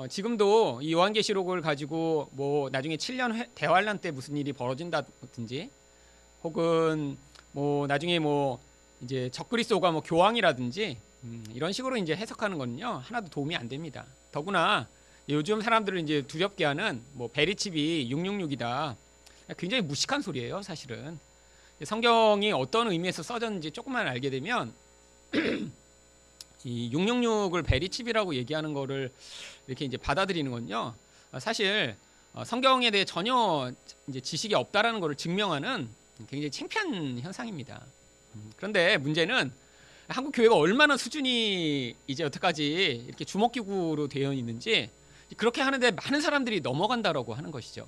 지금도 이 요한계시록을 가지고 뭐 나중에 7년 대환란 때 무슨 일이 벌어진다든지, 혹은 뭐 나중에 뭐 이제 적그리스도가 뭐 교황이라든지 이런 식으로 이제 해석하는 거는요 하나도 도움이 안 됩니다. 더구나 요즘 사람들을 이제 두렵게 하는 뭐 베리칩이 666이다, 굉장히 무식한 소리예요. 사실은 성경이 어떤 의미에서 써졌는지 조금만 알게 되면 이 666을 베리칩이라고 얘기하는 거를 이렇게 이제 받아들이는 건요, 사실 성경에 대해 전혀 이제 지식이 없다라는 것을 증명하는 굉장히 창피한 현상입니다. 그런데 문제는 한국 교회가 얼마나 수준이 이제 여태까지 이렇게 주먹기구로 되어 있는지, 그렇게 하는데 많은 사람들이 넘어간다라고 하는 것이죠.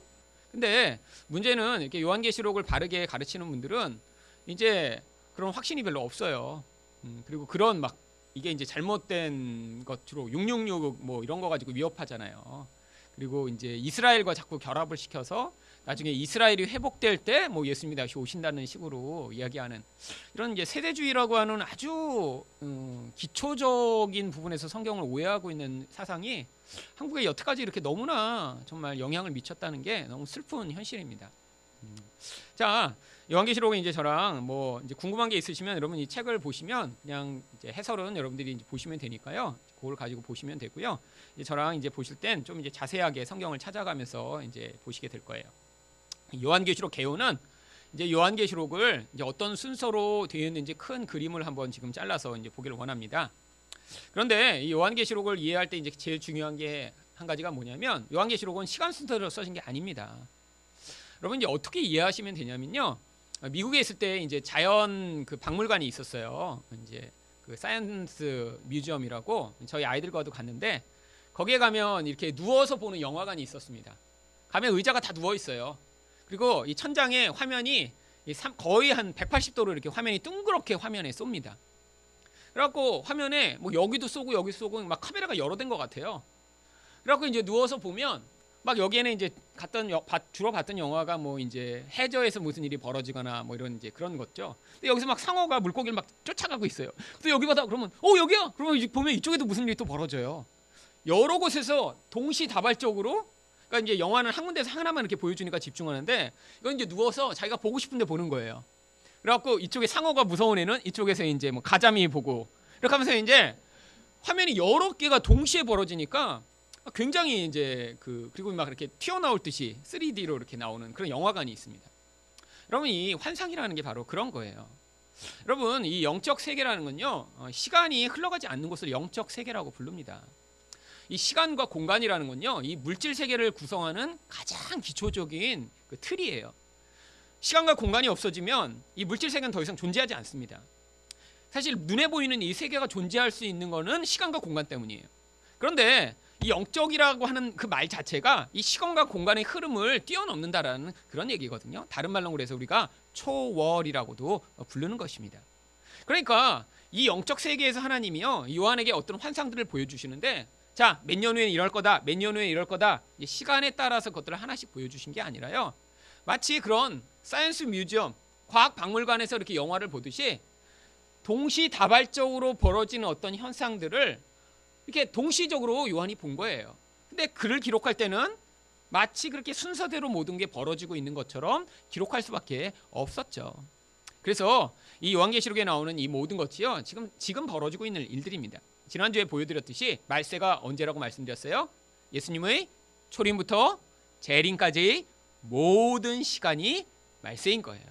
근데 문제는 이렇게 요한계시록을 바르게 가르치는 분들은 이제 그런 확신이 별로 없어요. 그리고 그런 막 이게 이제 잘못된 것으로 666 뭐 이런 거 가지고 위협하잖아요. 그리고 이제 이스라엘과 자꾸 결합을 시켜서 나중에 이스라엘이 회복될 때 뭐 예수님이 다시 오신다는 식으로 이야기하는 이런 이제 세대주의라고 하는 아주 기초적인 부분에서 성경을 오해하고 있는 사상이 한국에 여태까지 이렇게 너무나 정말 영향을 미쳤다는 게 너무 슬픈 현실입니다. 자, 요한계시록은 이제 저랑 뭐 이제 궁금한 게 있으시면 여러분 이 책을 보시면 그냥 이제 해설은 여러분들이 이제 보시면 되니까요. 그걸 가지고 보시면 되고요. 이제 저랑 이제 보실 땐 좀 이제 자세하게 성경을 찾아가면서 이제 보시게 될 거예요. 요한계시록 개요는 이제 요한계시록을 이제 어떤 순서로 되어 있는지 큰 그림을 한번 지금 잘라서 이제 보기를 원합니다. 그런데 이 요한계시록을 이해할 때 이제 제일 중요한 게 한 가지가 뭐냐면, 요한계시록은 시간 순서대로 써진 게 아닙니다. 여러분 이제 어떻게 이해하시면 되냐면요, 미국에 있을 때 이제 자연 그 박물관이 있었어요. 이제 그 사이언스 뮤지엄이라고 저희 아이들과도 갔는데, 거기에 가면 이렇게 누워서 보는 영화관이 있었습니다. 가면 의자가 다 누워 있어요. 그리고 이 천장에 화면이 거의 한 180도로 이렇게 화면이 둥그렇게 화면에 쏩니다. 그래갖고 화면에 뭐 여기도 쏘고 여기 쏘고 막 카메라가 여러 대인 것 같아요. 그래갖고 이제 누워서 보면 막 여기에는 이제 주로 봤던 영화가 뭐 이제 해저에서 무슨 일이 벌어지거나 뭐 이런 이제 그런 거죠. 근데 여기서 막 상어가 물고기를 막 쫓아가고 있어요. 그래서 여기 봐다 그러면 여기야. 그러면 이제 보면 이쪽에도 무슨 일이 또 벌어져요. 여러 곳에서 동시다발적으로, 그러니까 이제 영화는 한 군데서 하나만 이렇게 보여주니까 집중하는데, 이건 이제 누워서 자기가 보고 싶은데 보는 거예요. 그래갖고 이쪽에 상어가 무서운 애는 이쪽에서 이제 뭐 가자미 보고, 이렇게 하면서 이제 화면이 여러 개가 동시에 벌어지니까 굉장히 이제 그리고 막 이렇게 튀어나올 듯이 3D로 이렇게 나오는 그런 영화관이 있습니다. 여러분 이 환상이라는 게 바로 그런 거예요. 여러분 이 영적 세계라는 건요, 시간이 흘러가지 않는 것을 영적 세계라고 부릅니다. 이 시간과 공간이라는 건요, 이 물질 세계를 구성하는 가장 기초적인 그 틀이에요. 시간과 공간이 없어지면 이 물질 세계는 더 이상 존재하지 않습니다. 사실 눈에 보이는 이 세계가 존재할 수 있는 거는 시간과 공간 때문이에요. 그런데 이 영적이라고 하는 그 말 자체가 이 시간과 공간의 흐름을 뛰어넘는다라는 그런 얘기거든요. 다른 말로 그래서 우리가 초월이라고도 부르는 것입니다. 그러니까 이 영적 세계에서 하나님이요, 요한에게 어떤 환상들을 보여주시는데, 자, 몇 년 후에 이럴 거다, 몇 년 후에 이럴 거다, 시간에 따라서 그것들을 하나씩 보여주신 게 아니라요, 마치 그런 사이언스 뮤지엄, 과학 박물관에서 이렇게 영화를 보듯이 동시다발적으로 벌어지는 어떤 현상들을 이렇게 동시적으로 요한이 본 거예요. 근데 글을 기록할 때는 마치 그렇게 순서대로 모든 게 벌어지고 있는 것처럼 기록할 수밖에 없었죠. 그래서 이 요한계시록에 나오는 이 모든 것이요, 지금 벌어지고 있는 일들입니다. 지난주에 보여드렸듯이 말세가 언제라고 말씀드렸어요? 예수님의 초림부터 재림까지 모든 시간이 말세인 거예요.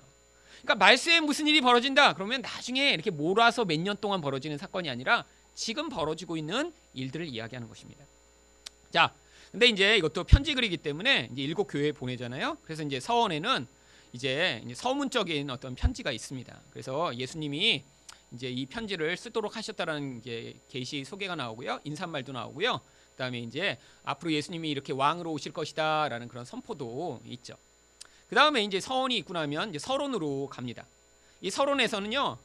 그러니까 말세에 무슨 일이 벌어진다 그러면 나중에 이렇게 몰아서 몇 년 동안 벌어지는 사건이 아니라 지금 벌어지고 있는 일들을 이야기하는 것입니다. 자, 근데 이제 이것도 편지글이기 때문에 이제 7 교회에 보내잖아요. 그래서 이제 서원에는 이제 서문적인 어떤 편지가 있습니다. 그래서 예수님이 이제 이 편지를 쓰도록 하셨다라는 이제 계시 소개가 나오고요, 인사말도 나오고요. 그다음에 이제 앞으로 예수님이 이렇게 왕으로 오실 것이다라는 그런 선포도 있죠. 그다음에 이제 서원이 있고 나면 이제 서론으로 갑니다. 이 서론에서는요,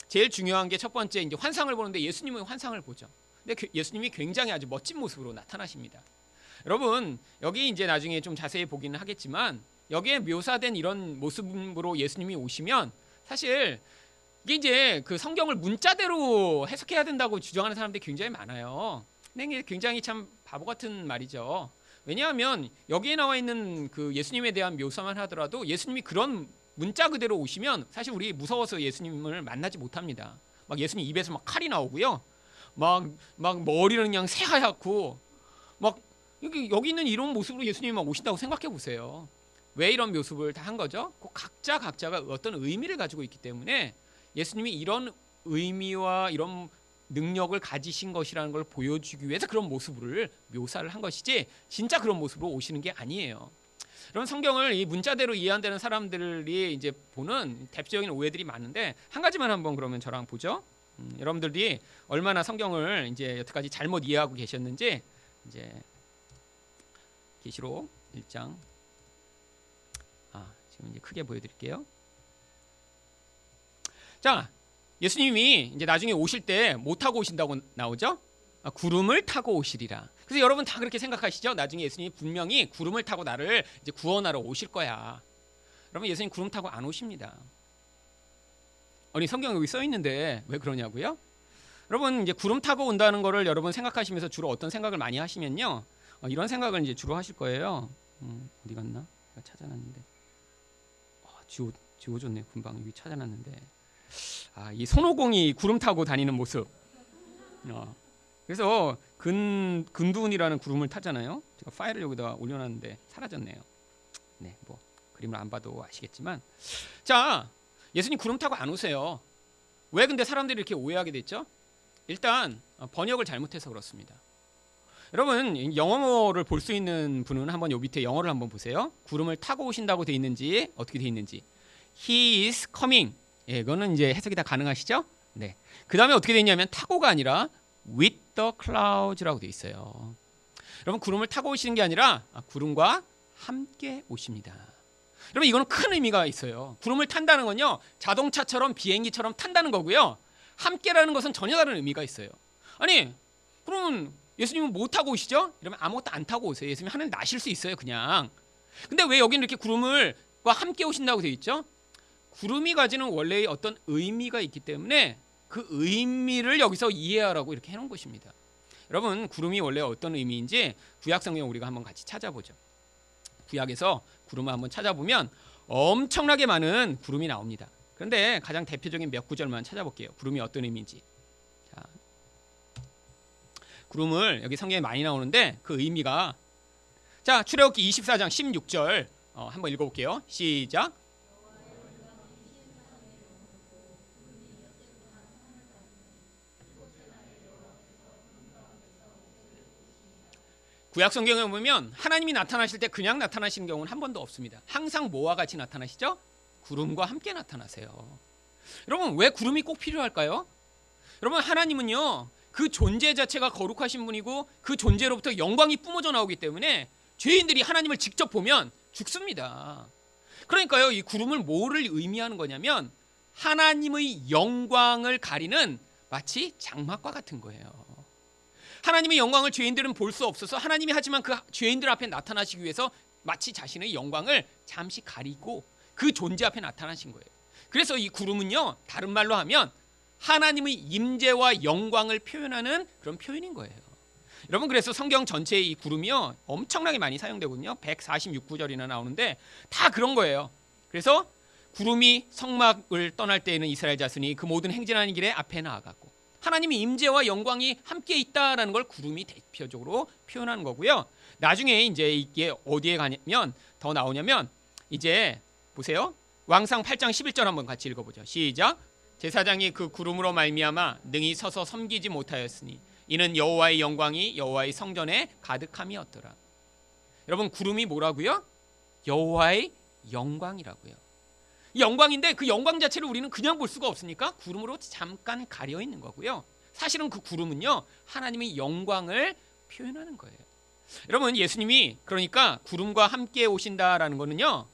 제일 중요한 게 첫 번째 이제 환상을 보는데 예수님의 환상을 보죠. 근데 예수님이 굉장히 아주 멋진 모습으로 나타나십니다. 여러분 여기 이제 나중에 좀 자세히 보기는 하겠지만, 여기에 묘사된 이런 모습으로 예수님이 오시면 사실 이게 이제 그 성경을 문자대로 해석해야 된다고 주장하는 사람들이 굉장히 많아요. 근데 굉장히 참 바보 같은 말이죠. 왜냐하면 여기에 나와 있는 그 예수님에 대한 묘사만 하더라도 예수님이 그런 문자 그대로 오시면 사실 우리 무서워서 예수님을 만나지 못합니다. 막 예수님 입에서 막 칼이 나오고요. 막 머리는 그냥 새하얗고 막 여기 있는 이런 모습으로 예수님이 막 오신다고 생각해 보세요. 왜 이런 모습을 다 한 거죠? 그 각자가 어떤 의미를 가지고 있기 때문에 예수님이 이런 의미와 이런 능력을 가지신 것이라는 걸 보여주기 위해서 그런 모습을 묘사를 한 것이지 진짜 그런 모습으로 오시는 게 아니에요. 그런 성경을 이 문자대로 이해한다는 사람들이 이제 보는 대표적인 오해들이 많은데 한 가지만 한번 그러면 저랑 보죠. 여러분들이 얼마나 성경을 이제 여태까지 잘못 이해하고 계셨는지 이제 계시록 1장 지금 이제 크게 보여드릴게요. 자, 예수님이 이제 나중에 오실 때 뭐 타고 오신다고 나오죠? 구름을 타고 오시리라. 그래서 여러분 다 그렇게 생각하시죠? 나중에 예수님이 분명히 구름을 타고 나를 이제 구원하러 오실 거야. 여러분 예수님 구름 타고 안 오십니다. 아니 성경에 여기 써 있는데 왜 그러냐고요? 여러분 이제 구름 타고 온다는 거를 여러분 생각하시면서 주로 어떤 생각을 많이 하시면요, 이런 생각을 이제 주로 하실 거예요. 어디 갔나? 제가 찾아놨는데. 지워졌네. 금방 여기 찾아놨는데. 이 손오공이 구름 타고 다니는 모습. 그래서 근두운이라는 구름을 타잖아요. 제가 파일을 여기다 올려놨는데 사라졌네요. 네, 뭐 그림을 안 봐도 아시겠지만, 자, 예수님 구름 타고 안 오세요. 왜 근데 사람들이 이렇게 오해하게 됐죠? 일단 번역을 잘못해서 그렇습니다. 여러분 영어를 볼 수 있는 분은 한번 요 밑에 영어를 한번 보세요. 구름을 타고 오신다고 돼 있는지 어떻게 돼 있는지. He is coming. 예, 이거는 이제 해석이 다 가능하시죠? 네. 그 다음에 어떻게 돼 있냐면 타고가 아니라 with the clouds라고 돼 있어요. 여러분 구름을 타고 오시는 게 아니라 구름과 함께 오십니다. 여러분 이거는 큰 의미가 있어요. 구름을 탄다는 건요, 자동차처럼 비행기처럼 탄다는 거고요. 함께라는 것은 전혀 다른 의미가 있어요. 아니 그러면 예수님은 뭐 타고 오시죠? 이러면 아무것도 안 타고 오세요. 예수님이 하늘 나실 수 있어요 그냥. 근데 왜 여기는 이렇게 구름과 함께 오신다고 되어 있죠? 구름이 가지는 원래의 어떤 의미가 있기 때문에 그 의미를 여기서 이해하라고 이렇게 해놓은 것입니다. 여러분 구름이 원래 어떤 의미인지 구약 성경 우리가 한번 같이 찾아보죠. 구약에서 구름을 한번 찾아보면 엄청나게 많은 구름이 나옵니다. 그런데 가장 대표적인 몇 구절만 찾아볼게요. 구름이 어떤 의미인지. 자, 구름을 여기 성경에 많이 나오는데 그 의미가, 자 출애굽기 24장 16절 한번 읽어볼게요. 시작. 구약 성경에 보면 하나님이 나타나실 때 그냥 나타나시는 경우는 한 번도 없습니다. 항상 뭐와 같이 나타나시죠? 구름과 함께 나타나세요. 여러분 왜 구름이 꼭 필요할까요? 여러분 하나님은요, 그 존재 자체가 거룩하신 분이고 그 존재로부터 영광이 뿜어져 나오기 때문에 죄인들이 하나님을 직접 보면 죽습니다. 그러니까요, 이 구름을 뭐를 의미하는 거냐면 하나님의 영광을 가리는 마치 장막과 같은 거예요. 하나님의 영광을 죄인들은 볼 수 없어서 하나님이 하지만 그 죄인들 앞에 나타나시기 위해서 마치 자신의 영광을 잠시 가리고 그 존재 앞에 나타나신 거예요. 그래서 이 구름은요, 다른 말로 하면 하나님의 임재와 영광을 표현하는 그런 표현인 거예요. 여러분 그래서 성경 전체에 이 구름이요 엄청나게 많이 사용되거든요. 146구절이나 나오는데 다 그런 거예요. 그래서 구름이 성막을 떠날 때에는 이스라엘 자손이 그 모든 행진하는 길에 앞에 나아갔고, 하나님의 임재와 영광이 함께 있다라는 걸 구름이 대표적으로 표현하는 거고요. 나중에 이제 이게 어디에 가냐면 더 나오냐면 이제 보세요. 왕상 8장 11절 한번 같이 읽어보죠. 시작. 제사장이 그 구름으로 말미암아 능히 서서 섬기지 못하였으니 이는 여호와의 영광이 여호와의 성전에 가득함이었더라. 여러분 구름이 뭐라고요? 여호와의 영광이라고요. 영광인데 그 영광 자체를 우리는 그냥 볼 수가 없으니까 구름으로 잠깐 가려 있는 거고요. 사실은 그 구름은요 하나님의 영광을 표현하는 거예요. 여러분 예수님이 그러니까 구름과 함께 오신다라는 거는요,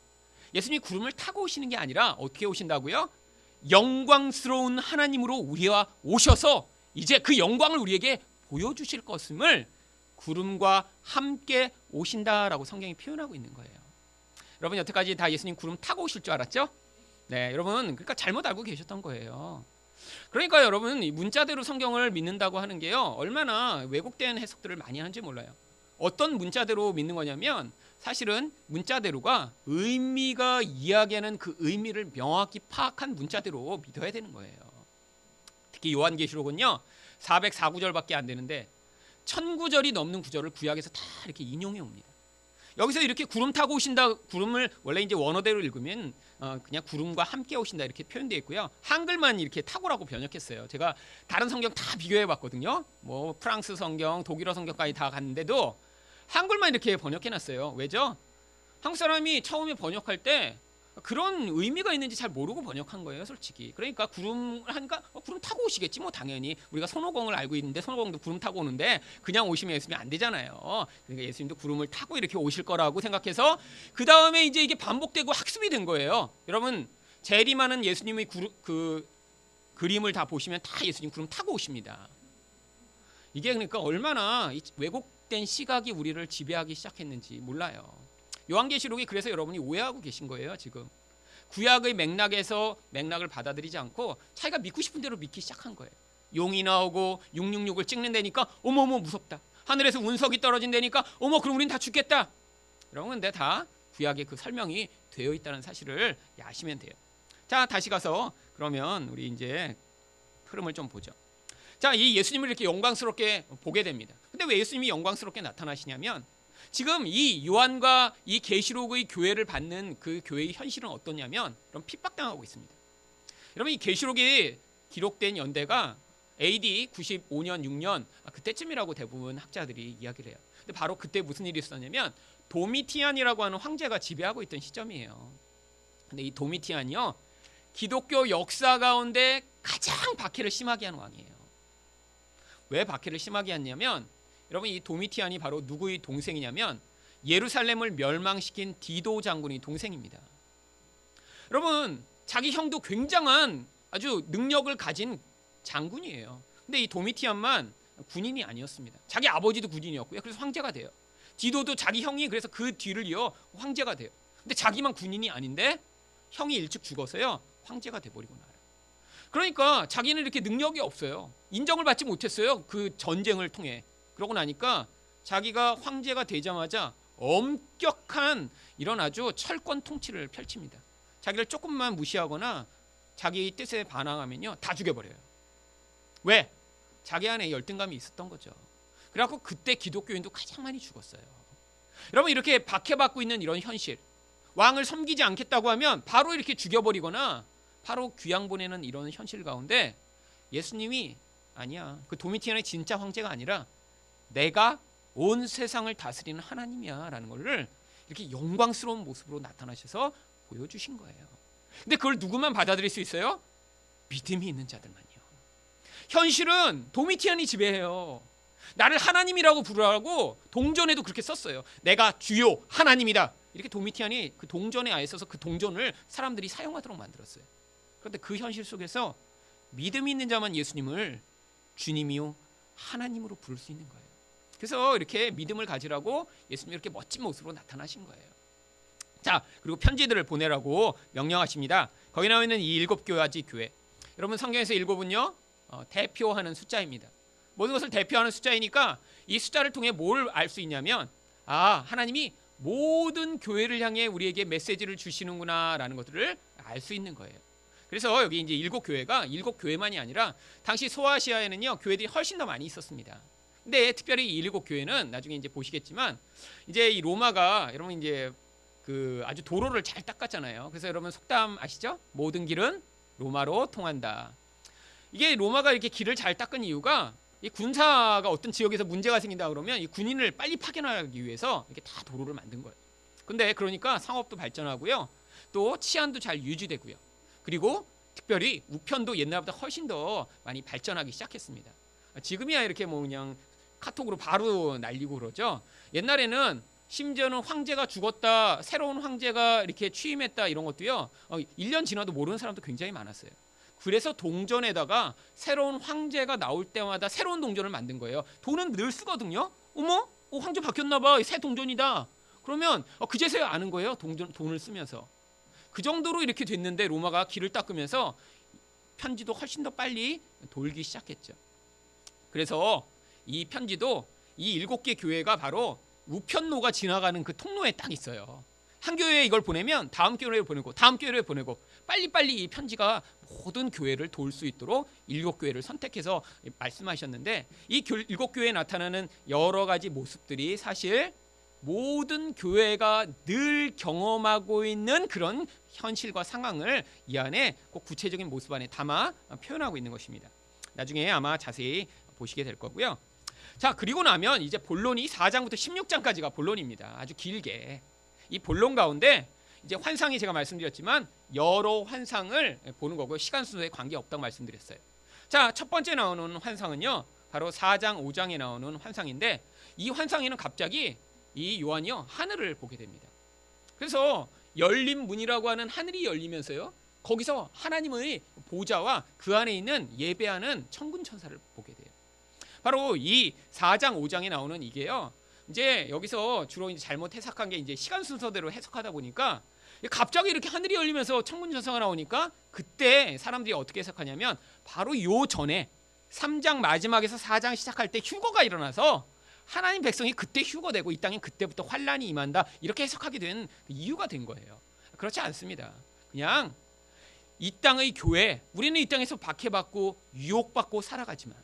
예수님이 구름을 타고 오시는 게 아니라 어떻게 오신다고요? 영광스러운 하나님으로 우리와 오셔서 이제 그 영광을 우리에게 보여주실 것임을 구름과 함께 오신다라고 성경이 표현하고 있는 거예요. 여러분 여태까지 다 예수님 구름 타고 오실 줄 알았죠? 네, 여러분 그러니까 잘못 알고 계셨던 거예요. 그러니까 여러분, 이 문자대로 성경을 믿는다고 하는 게요, 얼마나 왜곡된 해석들을 많이 하는지 몰라요. 어떤 문자대로 믿는 거냐면 사실은 문자대로가 의미가 이야기하는 그 의미를 명확히 파악한 문자대로 믿어야 되는 거예요. 특히 요한계시록은요 404구절밖에 안 되는데 1000구절이 넘는 구절을 구약에서 다 이렇게 인용해 옵니다. 여기서 이렇게 구름 타고 오신다, 구름을 원래 이제 원어대로 읽으면 그냥 구름과 함께 오신다 이렇게 표현되어 있고요. 한글만 이렇게 타고라고 번역했어요. 제가 다른 성경 다 비교해 봤거든요. 뭐 프랑스 성경, 독일어 성경까지 다 갔는데도 한글만 이렇게 번역해 놨어요. 왜죠? 한국 사람이 처음에 번역할 때 그런 의미가 있는지 잘 모르고 번역한 거예요, 솔직히. 그러니까 구름 하니까 구름 타고 오시겠지 뭐, 당연히. 우리가 손오공을 알고 있는데 손오공도 구름 타고 오는데 그냥 오시면 예수님이 안 되잖아요. 그러니까 예수님도 구름을 타고 이렇게 오실 거라고 생각해서 그 다음에 이제 이게 반복되고 학습이 된 거예요. 여러분, 재림하는 예수님의 그 그림을 다 보시면 다 예수님 구름 타고 오십니다. 이게 그러니까 얼마나 왜곡된 시각이 우리를 지배하기 시작했는지 몰라요. 요한계시록이 그래서 여러분이 오해하고 계신 거예요. 지금 구약의 맥락에서 맥락을 받아들이지 않고 자기가 믿고 싶은 대로 믿기 시작한 거예요. 용이 나오고 666을 찍는다니까 어머머 무섭다. 하늘에서 운석이 떨어진다니까 어머 그럼 우린 다 죽겠다. 이런 건데 다 구약의 그 설명이 되어 있다는 사실을 아시면 돼요. 자, 다시 가서 그러면 우리 이제 흐름을 좀 보죠. 자, 이 예수님을 이렇게 영광스럽게 보게 됩니다. 근데 왜 예수님이 영광스럽게 나타나시냐면 지금 이 요한과 이 계시록의 교회를 받는 그 교회의 현실은 어떠냐면 그럼 핍박당하고 있습니다. 여러분, 이 계시록이 기록된 연대가 AD 95년 6년 그때쯤이라고 대부분 학자들이 이야기를 해요. 근데 바로 그때 무슨 일이 있었냐면 도미티안이라고 하는 황제가 지배하고 있던 시점이에요. 근데 이 도미티안이요 기독교 역사 가운데 가장 박해를 심하게 한 왕이에요. 왜 박해를 심하게 했냐면 여러분, 이 도미티안이 바로 누구의 동생이냐면 예루살렘을 멸망시킨 디도 장군의 동생입니다. 여러분, 자기 형도 굉장한 아주 능력을 가진 장군이에요. 근데 이 도미티안만 군인이 아니었습니다. 자기 아버지도 군인이었고요. 그래서 황제가 돼요. 디도도 자기 형이 그래서 그 뒤를 이어 황제가 돼요. 근데 자기만 군인이 아닌데 형이 일찍 죽어서요 황제가 돼버리고 나요. 그러니까 자기는 이렇게 능력이 없어요. 인정을 받지 못했어요. 그 전쟁을 통해. 그러고 나니까 자기가 황제가 되자마자 엄격한 이런 아주 철권 통치를 펼칩니다. 자기를 조금만 무시하거나 자기 뜻에 반항하면요 다 죽여버려요. 왜? 자기 안에 열등감이 있었던 거죠. 그래갖고 그때 기독교인도 가장 많이 죽었어요. 여러분, 이렇게 박해받고 있는 이런 현실, 왕을 섬기지 않겠다고 하면 바로 이렇게 죽여버리거나 바로 귀양 보내는 이런 현실 가운데 예수님이 아니야, 그 도미티안의 진짜 황제가 아니라 내가 온 세상을 다스리는 하나님이야 라는 것을 이렇게 영광스러운 모습으로 나타나셔서 보여주신 거예요. 근데 그걸 누구만 받아들일 수 있어요? 믿음이 있는 자들만요. 현실은 도미티안이 지배해요. 나를 하나님이라고 부르라고 동전에도 그렇게 썼어요. 내가 주요 하나님이다. 이렇게 도미티안이 그 동전에 아예 써서 그 동전을 사람들이 사용하도록 만들었어요. 그런데 그 현실 속에서 믿음이 있는 자만 예수님을 주님이요 하나님으로 부를 수 있는 거예요. 그래서 이렇게 믿음을 가지라고 예수님이 이렇게 멋진 모습으로 나타나신 거예요. 자, 그리고 편지들을 보내라고 명령하십니다. 거기 나와 있는 이 7가지 교회, 여러분 성경에서 7은요 대표하는 숫자입니다. 모든 것을 대표하는 숫자이니까 이 숫자를 통해 뭘 알 수 있냐면 하나님이 모든 교회를 향해 우리에게 메시지를 주시는구나 라는 것들을 알 수 있는 거예요. 그래서 여기 이제 7교회가 7교회만이 아니라 당시 소아시아에는요 교회들이 훨씬 더 많이 있었습니다. 근데 특별히 이 7교회는 나중에 이제 보시겠지만 이제 이 로마가 여러분 이제 그 아주 도로를 잘 닦았잖아요. 그래서 여러분 속담 아시죠? 모든 길은 로마로 통한다. 이게 로마가 이렇게 길을 잘 닦은 이유가 이 군사가 어떤 지역에서 문제가 생긴다 그러면 이 군인을 빨리 파견하기 위해서 이렇게 다 도로를 만든 거예요. 근데 그러니까 상업도 발전하고요. 또 치안도 잘 유지되고요. 그리고 특별히 우편도 옛날보다 훨씬 더 많이 발전하기 시작했습니다. 지금이야 이렇게 뭐 그냥 카톡으로 바로 날리고 그러죠. 옛날에는 심지어는 황제가 죽었다, 새로운 황제가 이렇게 취임했다 이런 것도요 1년 지나도 모르는 사람도 굉장히 많았어요. 그래서 동전에다가 새로운 황제가 나올 때마다 새로운 동전을 만든 거예요. 돈은 늘 쓰거든요. 어머? 황제 바뀌었나 봐. 새 동전이다. 그러면 그제서야 아는 거예요. 돈을 쓰면서. 그 정도로 이렇게 됐는데 로마가 길을 닦으면서 편지도 훨씬 더 빨리 돌기 시작했죠. 그래서 이 편지도 이 7개 교회가 바로 우편로가 지나가는 그 통로에 딱 있어요. 한 교회에 이걸 보내면 다음 교회에 보내고 다음 교회에 보내고 빨리빨리 이 편지가 모든 교회를 도울 수 있도록 7교회를 선택해서 말씀하셨는데, 이 7교회에 나타나는 여러 가지 모습들이 사실 모든 교회가 늘 경험하고 있는 그런 현실과 상황을 이 안에 꼭 구체적인 모습 안에 담아 표현하고 있는 것입니다. 나중에 아마 자세히 보시게 될 거고요. 자, 그리고 나면 이제 본론이 4장부터 16장까지가 본론입니다. 아주 길게. 이 본론 가운데 이제 환상이 제가 말씀드렸지만 여러 환상을 보는 거고요. 시간 순서에 관계없다고 말씀드렸어요. 자, 첫 번째 나오는 환상은요, 바로 4장 5장에 나오는 환상인데, 이 환상에는 갑자기 이 요한이요 하늘을 보게 됩니다. 그래서 열린 문이라고 하는 하늘이 열리면서요, 거기서 하나님의 보좌와 그 안에 있는 예배하는 천군 천사를 보게 돼요. 바로 이 4장 5장에 나오는 이게요, 이제 여기서 주로 이제 잘못 해석한 게 이제 시간 순서대로 해석하다 보니까 갑자기 이렇게 하늘이 열리면서 천군 천사가 나오니까 그때 사람들이 어떻게 해석하냐면 바로 요 전에 3장 마지막에서 4장 시작할 때 휴거가 일어나서 하나님 백성이 그때 휴거되고 이 땅에 그때부터 환란이 임한다, 이렇게 해석하게 된 이유가 된 거예요. 그렇지 않습니다. 그냥 이 땅의 교회, 우리는 이 땅에서 박해받고 유혹받고 살아가지만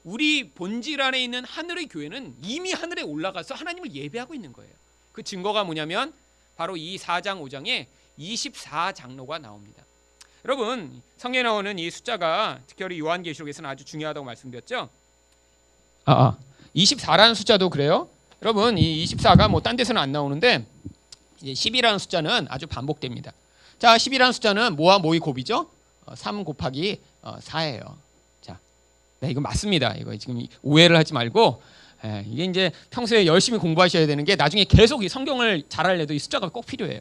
우리 본질 안에 있는 하늘의 교회는 이미 하늘에 올라가서 하나님을 예배하고 있는 거예요. 그 증거가 뭐냐면 바로 이 4장 5장에 24장로가 나옵니다. 여러분, 성경에 나오는 이 숫자가 특별히 요한계시록에서는 아주 중요하다고 말씀드렸죠. 24라는 숫자도 그래요. 여러분, 이 24가 뭐 딴 데서는 안 나오는데 이제 10이라는 숫자는 아주 반복됩니다. 자, 10이라는 숫자는 뭐와 뭐의 곱이죠? 3 곱하기 4예요. 자, 네, 이거 맞습니다. 이거 지금 오해를 하지 말고, 이게 이제 평소에 열심히 공부하셔야 되는 게 나중에 계속 이 성경을 잘 알려도 이 숫자가 꼭 필요해요.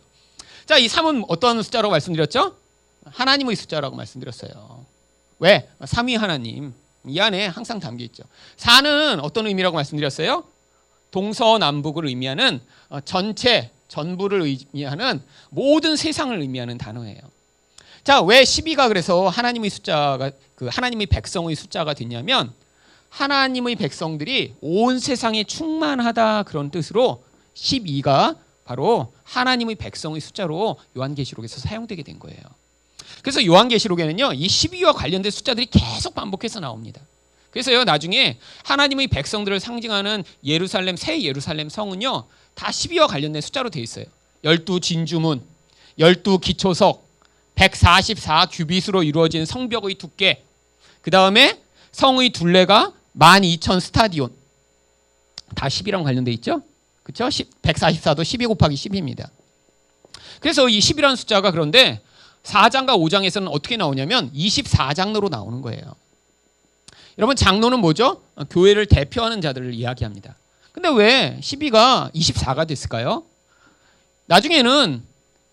자, 이 3은 어떤 숫자라고 말씀드렸죠? 하나님의 숫자라고 말씀드렸어요. 왜? 3위 하나님. 이 안에 항상 담겨 있죠. 4는 어떤 의미라고 말씀드렸어요? 동서남북을 의미하는 전체, 전부를 의미하는 모든 세상을 의미하는 단어예요. 자, 왜 12가 그래서 하나님의 숫자가, 그 하나님의 백성의 숫자가 됐냐면 하나님의 백성들이 온 세상에 충만하다, 그런 뜻으로 12가 바로 하나님의 백성의 숫자로 요한계시록에서 사용되게 된 거예요. 그래서 요한계시록에는요, 이 12와 관련된 숫자들이 계속 반복해서 나옵니다. 그래서요, 나중에 하나님의 백성들을 상징하는 예루살렘, 새 예루살렘 성은요, 다 12와 관련된 숫자로 되어 있어요. 12진주문, 12기초석, 144 규빗으로 이루어진 성벽의 두께, 그 다음에 성의 둘레가 12,000 스타디온, 다 10이랑 관련돼 있죠. 그렇죠? 144도 12 곱하기 10입니다. 그래서 이 10이라는 숫자가 그런데 4장과 5장에서는 어떻게 나오냐면 24장로로 나오는 거예요. 여러분, 장로는 뭐죠? 교회를 대표하는 자들을 이야기합니다. 근데 왜 12가 24가 됐을까요? 나중에는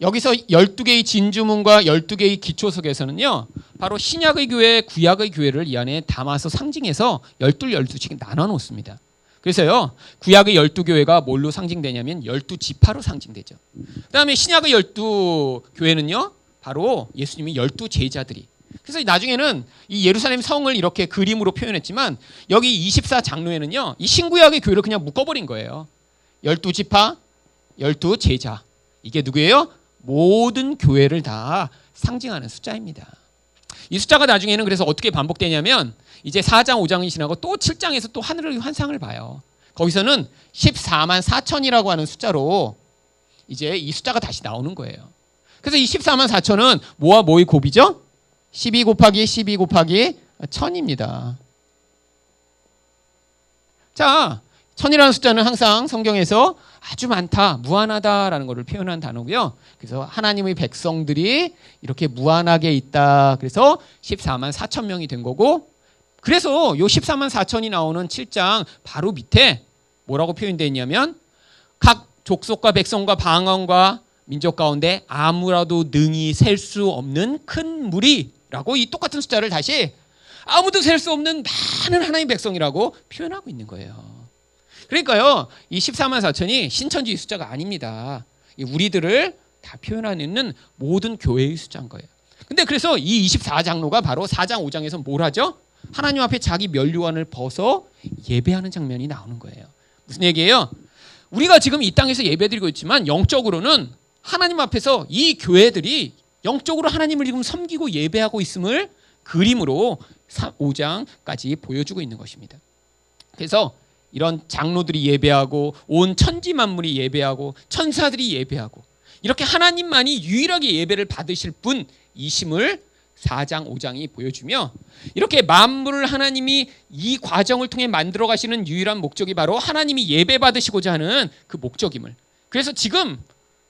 여기서 12개의 진주문과 12개의 기초석에서는요, 바로 신약의 교회, 구약의 교회를 이 안에 담아서 상징해서 12씩 나눠 놓습니다. 그래서요, 구약의 12교회가 뭘로 상징되냐면 12지파로 상징되죠. 그 다음에 신약의 12교회는요, 바로 예수님이 12제자들이. 그래서 나중에는 이 예루살렘 성을 이렇게 그림으로 표현했지만 여기 24장로에는요, 이 신구약의 교회를 그냥 묶어버린 거예요. 12지파, 12제자. 이게 누구예요? 모든 교회를 다 상징하는 숫자입니다. 이 숫자가 나중에는 그래서 어떻게 반복되냐면 이제 4장 5장이 지나고 또 7장에서 또 하늘의 환상을 봐요. 거기서는 14만 4천이라고 하는 숫자로 이제 이 숫자가 다시 나오는 거예요. 그래서 이 14만 4천은 뭐와 뭐의 곱이죠? 12 곱하기 12 곱하기 1000입니다. 자, 1000이라는 숫자는 항상 성경에서 아주 많다, 무한하다라는 것을 표현한 단어고요. 그래서 하나님의 백성들이 이렇게 무한하게 있다. 그래서 14만 4천 명이 된 거고, 그래서 요 14만 4천이 나오는 7장 바로 밑에 뭐라고 표현되어 있냐면 각 족속과 백성과 방언과 민족 가운데 아무라도 능히 셀 수 없는 큰 무리라고 이 똑같은 숫자를 다시 아무도 셀 수 없는 많은 하나님의 백성이라고 표현하고 있는 거예요. 그러니까요, 이 14만 4천이 신천지 숫자가 아닙니다. 우리들을 다 표현하는 모든 교회의 숫자인 거예요. 근데 그래서 이 24장로가 바로 4장 5장에서 뭘 하죠? 하나님 앞에 자기 면류관을 벗어 예배하는 장면이 나오는 거예요. 무슨 얘기예요? 우리가 지금 이 땅에서 예배드리고 있지만 영적으로는 하나님 앞에서 이 교회들이 영적으로 하나님을 지금 섬기고 예배하고 있음을 그림으로 5장까지 보여주고 있는 것입니다. 그래서 이런 장로들이 예배하고 온 천지 만물이 예배하고 천사들이 예배하고 이렇게 하나님만이 유일하게 예배를 받으실 분이심을 4장 5장이 보여주며 이렇게 만물을 하나님이 이 과정을 통해 만들어 가시는 유일한 목적이 바로 하나님이 예배 받으시고자 하는 그 목적임을, 그래서 지금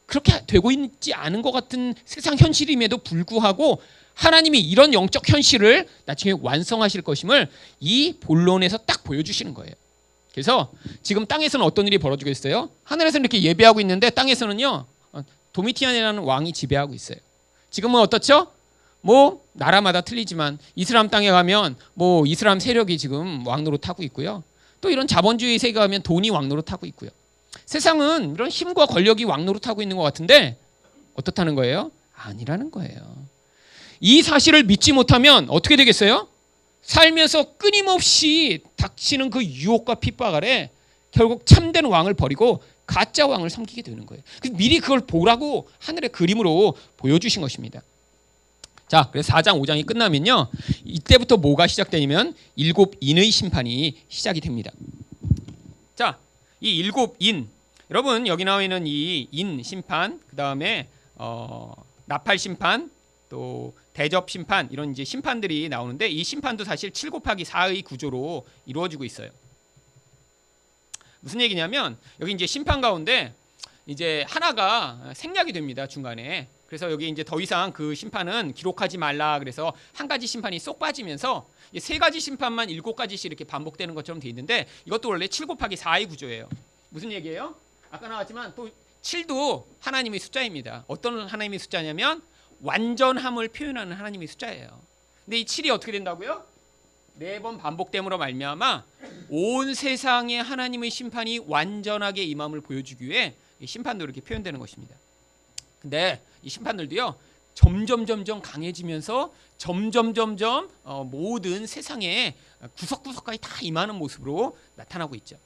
그렇게 되고 있지 않은 것 같은 세상 현실임에도 불구하고 하나님이 이런 영적 현실을 나중에 완성하실 것임을 이 본론에서 딱 보여주시는 거예요. 그래서 지금 땅에서는 어떤 일이 벌어지고 있어요? 하늘에서는 이렇게 예배하고 있는데 땅에서는요, 도미티안이라는 왕이 지배하고 있어요. 지금은 어떻죠? 뭐 나라마다 틀리지만 이슬람 땅에 가면 뭐 이슬람 세력이 지금 왕노릇하고 있고요. 또 이런 자본주의 세계에 가면 돈이 왕노릇하고 있고요. 세상은 이런 힘과 권력이 왕노릇하고 있는 것 같은데 어떻다는 거예요? 아니라는 거예요. 이 사실을 믿지 못하면 어떻게 되겠어요? 살면서 끊임없이 닥치는 그 유혹과 핍박 아래 결국 참된 왕을 버리고 가짜 왕을 섬기게 되는 거예요. 미리 그걸 보라고 하늘의 그림으로 보여주신 것입니다. 자, 그래서 4장 5장이 끝나면요, 이때부터 뭐가 시작되냐면 7인의 심판이 시작이 됩니다. 자, 이 7인, 여러분 여기 나와 있는 이 인 심판, 그 다음에 나팔 심판, 또 대접 심판, 이런 이제 심판들이 나오는데 이 심판도 사실 7 곱하기 4의 구조로 이루어지고 있어요. 무슨 얘기냐면 여기 이제 심판 가운데 이제 하나가 생략이 됩니다, 중간에. 그래서 여기 이제 더 이상 그 심판은 기록하지 말라, 그래서 한 가지 심판이 쏙 빠지면서 3가지 심판만 7가지씩 이렇게 반복되는 것처럼 돼 있는데 이것도 원래 7 곱하기 4의 구조예요. 무슨 얘기예요? 아까 나왔지만 또 7도 하나님의 숫자입니다. 어떤 하나님의 숫자냐면 완전함을 표현하는 하나님의 숫자예요. 근데 이 7이 어떻게 된다고요? 4번 반복됨으로 말미암아 온 세상에 하나님의 심판이 완전하게 임함을 보여주기 위해 이 심판도 이렇게 표현되는 것입니다. 근데 이 심판들도요, 점점 강해지면서 점점 모든 세상의 구석구석까지 다 임하는 모습으로 나타나고 있죠.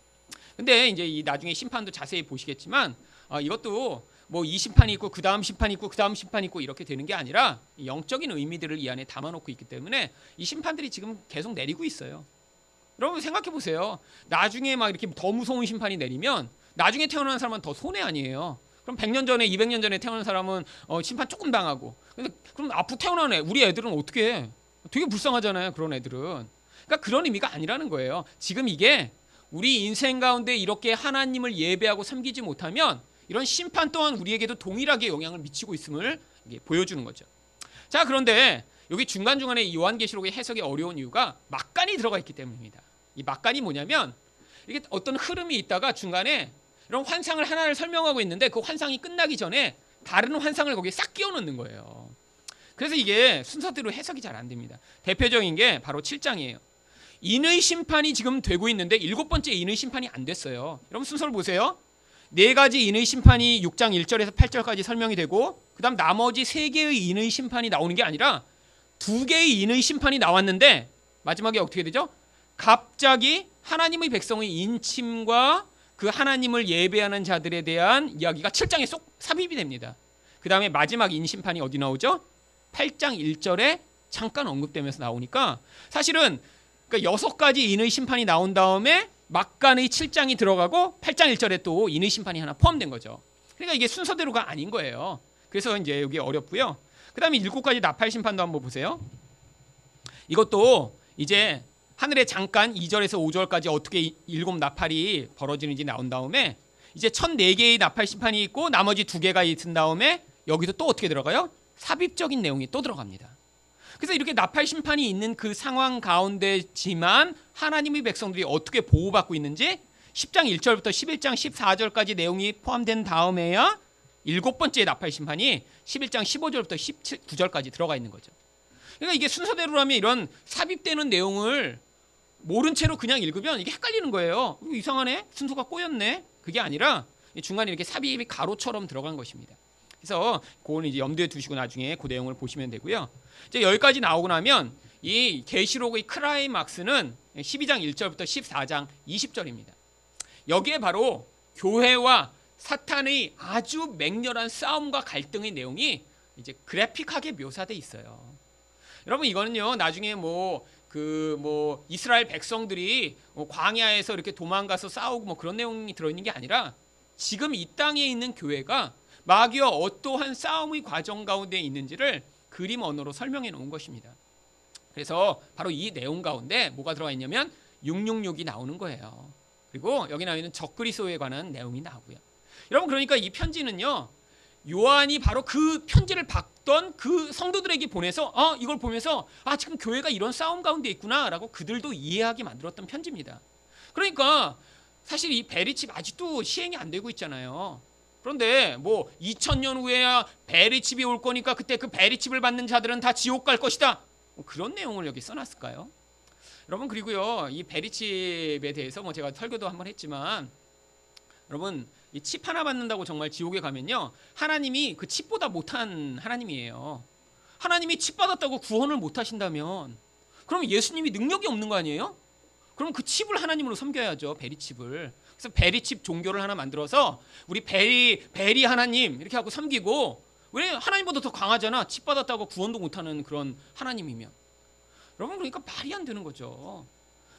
근데 이제 이 나중에 심판도 자세히 보시겠지만 이것도 뭐 이 심판이 있고 그 다음 심판이 있고 그 다음 심판이 있고 이렇게 되는 게 아니라 영적인 의미들을 이 안에 담아놓고 있기 때문에 이 심판들이 지금 계속 내리고 있어요. 여러분 생각해 보세요. 나중에 막 이렇게 더 무서운 심판이 내리면 나중에 태어난 사람은 더 손해 아니에요. 그럼 100년 전에 200년 전에 태어난 사람은 심판 조금 당하고, 근데 그럼 앞으로 태어난 우리 애들은 어떻게 해? 되게 불쌍하잖아요, 그런 애들은. 그러니까 그런 의미가 아니라는 거예요. 지금 이게 우리 인생 가운데 이렇게 하나님을 예배하고 섬기지 못하면 이런 심판 또한 우리에게도 동일하게 영향을 미치고 있음을 보여주는 거죠. 자, 그런데 여기 중간중간에 이 요한계시록의 해석이 어려운 이유가 막간이 들어가 있기 때문입니다. 이 막간이 뭐냐면 이게 어떤 흐름이 있다가 중간에 이런 환상을 하나를 설명하고 있는데 그 환상이 끝나기 전에 다른 환상을 거기에 싹 끼워 넣는 거예요. 그래서 이게 순서대로 해석이 잘 안 됩니다. 대표적인 게 바로 7장이에요. 인의 심판이 지금 되고 있는데 7번째 인의 심판이 안 됐어요. 여러분 순서를 보세요. 4가지 인의 심판이 6장 1절에서 8절까지 설명이 되고, 그 다음 나머지 3개의 인의 심판이 나오는 게 아니라 2개의 인의 심판이 나왔는데 마지막에 어떻게 되죠? 갑자기 하나님의 백성의 인침과 그 하나님을 예배하는 자들에 대한 이야기가 7장에 쏙 삽입이 됩니다. 그 다음에 마지막 인심판이 어디 나오죠? 8장 1절에 잠깐 언급되면서 나오니까 사실은 그러니까 6가지 인의 심판이 나온 다음에 막간의 7장이 들어가고 8장 1절에 또 인의 심판이 하나 포함된 거죠. 그러니까 이게 순서대로가 아닌 거예요. 그래서 이제 여기 어렵고요. 그 다음에 7가지 나팔 심판도 한번 보세요. 이것도 이제 하늘에 잠깐 2절에서 5절까지 어떻게 7 나팔이 벌어지는지 나온 다음에 이제 1004개의 나팔 심판이 있고 나머지 2개가 있은 다음에 여기도 또 어떻게 들어가요? 삽입적인 내용이 또 들어갑니다. 그래서 이렇게 나팔 심판이 있는 그 상황 가운데지만 하나님의 백성들이 어떻게 보호받고 있는지 10장 1절부터 11장 14절까지 내용이 포함된 다음에야 7번째 나팔 심판이 11장 15절부터 19절까지 들어가 있는 거죠. 그러니까 이게 순서대로라면 이런 삽입되는 내용을 모른 채로 그냥 읽으면 이게 헷갈리는 거예요. 이상하네? 순서가 꼬였네? 그게 아니라 중간에 이렇게 삽입이 가로처럼 들어간 것입니다. 그래서 그거는 이제 염두에 두시고 나중에 그 내용을 보시면 되고요. 이제 여기까지 나오고 나면 이 계시록의 클라이막스는 12장 1절부터 14장 20절입니다. 여기에 바로 교회와 사탄의 아주 맹렬한 싸움과 갈등의 내용이 이제 그래픽하게 묘사돼 있어요. 여러분 이거는요 나중에 이스라엘 백성들이 광야에서 이렇게 도망가서 싸우고 뭐 그런 내용이 들어있는 게 아니라 지금 이 땅에 있는 교회가 마귀와 어떠한 싸움의 과정 가운데 있는지를 그림 언어로 설명해 놓은 것입니다. 그래서 바로 이 내용 가운데 뭐가 들어가 있냐면 666이 나오는 거예요. 그리고 여기 나와 있는 적그리스도에 관한 내용이 나오고요. 여러분 그러니까 이 편지는요 요한이 바로 그 편지를 받던 그 성도들에게 보내서 이걸 보면서 지금 교회가 이런 싸움 가운데 있구나라고 그들도 이해하게 만들었던 편지입니다. 그러니까 사실 이 베리칩 아직도 시행이 안 되고 있잖아요. 그런데 2000년 후에야 베리칩이 올 거니까 그때 그 베리칩을 받는 자들은 다 지옥 갈 것이다. 그런 내용을 여기 써놨을까요? 여러분 그리고요 이 베리칩에 대해서 제가 설교도 한번 했지만 여러분 이 칩 하나 받는다고 정말 지옥에 가면요 하나님이 그 칩보다 못한 하나님이에요. 하나님이 칩 받았다고 구원을 못 하신다면 그럼 예수님이 능력이 없는 거 아니에요? 그럼 그 칩을 하나님으로 섬겨야죠. 베리칩을. 그래서 베리칩 종교를 하나 만들어서 우리 베리 하나님 이렇게 하고 섬기고 왜 하나님보다 더 강하잖아. 칩 받았다고 구원도 못하는 그런 하나님이면. 여러분 그러니까 말이 안 되는 거죠.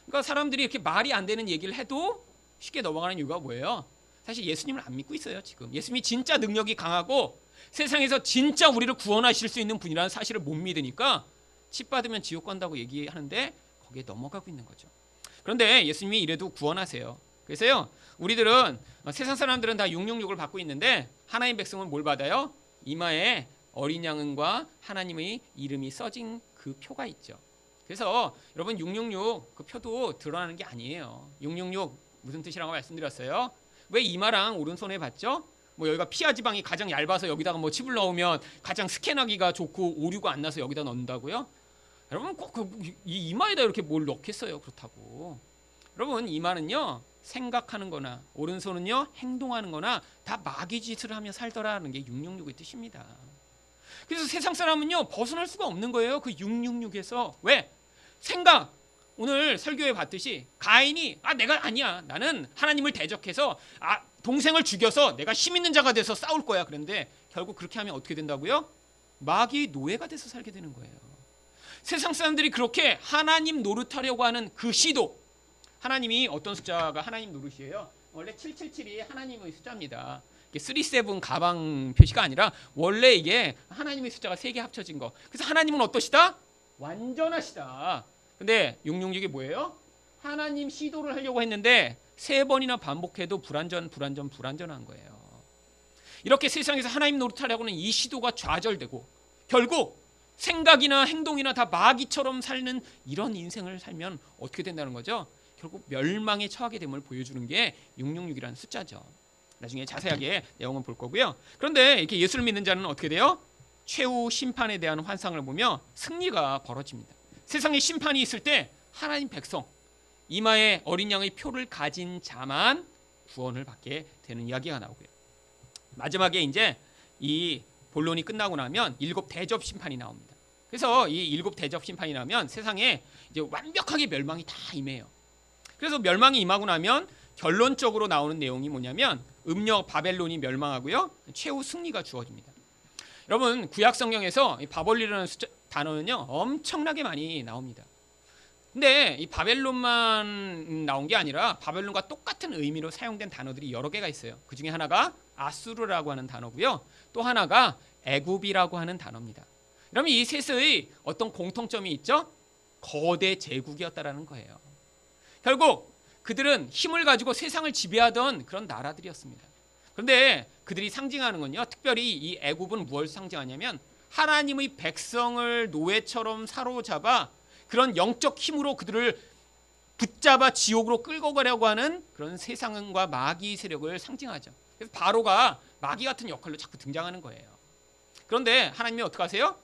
그러니까 사람들이 이렇게 말이 안 되는 얘기를 해도 쉽게 넘어가는 이유가 뭐예요? 사실 예수님을 안 믿고 있어요. 지금 예수님이 진짜 능력이 강하고 세상에서 진짜 우리를 구원하실 수 있는 분이라는 사실을 못 믿으니까 칩 받으면 지옥 간다고 얘기하는데 거기에 넘어가고 있는 거죠. 그런데 예수님이 이래도 구원하세요. 그래서요 우리들은 세상 사람들은 다 666을 받고 있는데 하나님 백성은 뭘 받아요? 이마에 어린 양과 하나님의 이름이 써진 그 표가 있죠. 그래서 여러분 666 그 표도 드러나는 게 아니에요. 666 무슨 뜻이라고 말씀드렸어요? 왜 이마랑 오른손에 받죠? 여기가 피하 지방이 가장 얇아서 여기다가 칩을 넣으면 가장 스캔하기가 좋고 오류가 안 나서 여기다 넣는다고요? 여러분 꼭 이 이마에다 이렇게 뭘 넣겠어요? 그렇다고. 여러분 이마는요 생각하는 거나 오른손은요 행동하는 거나 다 마귀 짓을 하며 살더라는 게 666의 뜻입니다. 그래서 세상 사람은요 벗어날 수가 없는 거예요. 그 666에서. 왜? 생각. 오늘 설교에 봤듯이 가인이 내가 아니야. 나는 하나님을 대적해서 동생을 죽여서 내가 힘 있는 자가 돼서 싸울 거야. 그런데 결국 그렇게 하면 어떻게 된다고요? 마귀의 노예가 돼서 살게 되는 거예요. 세상 사람들이 그렇게 하나님 노릇하려고 하는 그 시도. 하나님이 어떤 숫자가 하나님 노릇이에요? 원래 777이 하나님의 숫자입니다. 37 가방 표시가 아니라 원래 이게 하나님의 숫자가 3개 합쳐진 거. 그래서 하나님은 어떠시다? 완전하시다. 근데 666이 뭐예요? 하나님 시도를 하려고 했는데 3번이나 반복해도 불완전한 거예요. 이렇게 세상에서 하나님 노릇하려고는 이 시도가 좌절되고 결국 생각이나 행동이나 다 마귀처럼 사는 이런 인생을 살면 어떻게 된다는 거죠? 결국 멸망에 처하게 됨을 보여주는 게 666이라는 숫자죠. 나중에 자세하게 내용은 볼 거고요. 그런데 이렇게 예수를 믿는 자는 어떻게 돼요? 최후 심판에 대한 환상을 보며 승리가 벌어집니다. 세상에 심판이 있을 때 하나님 백성 이마에 어린 양의 표를 가진 자만 구원을 받게 되는 이야기가 나오고요. 마지막에 이제 이 본론이 끝나고 나면 7 대접 심판이 나옵니다. 그래서 이 7 대접 심판이 나면 세상에 이제 완벽하게 멸망이 다 임해요. 그래서 멸망이 임하고 나면 결론적으로 나오는 내용이 뭐냐면 음력 바벨론이 멸망하고요. 최후 승리가 주어집니다. 여러분 구약 성경에서 이 바벨론이라는 단어는요 엄청나게 많이 나옵니다. 근데 이 바벨론만 나온 게 아니라 바벨론과 똑같은 의미로 사용된 단어들이 여러 개가 있어요. 그 중에 하나가 아수르라고 하는 단어고요. 또 하나가 애굽이라고 하는 단어입니다. 그러면 이 셋의 어떤 공통점이 있죠? 거대 제국이었다라는 거예요. 결국 그들은 힘을 가지고 세상을 지배하던 그런 나라들이었습니다. 그런데 그들이 상징하는 건요. 특별히 이 애굽은 무엇을 상징하냐면 하나님의 백성을 노예처럼 사로잡아 그런 영적 힘으로 그들을 붙잡아 지옥으로 끌고 가려고 하는 그런 세상과 마귀 세력을 상징하죠. 그래서 바로가 마귀 같은 역할로 자꾸 등장하는 거예요. 그런데 하나님이 어떻게 하세요?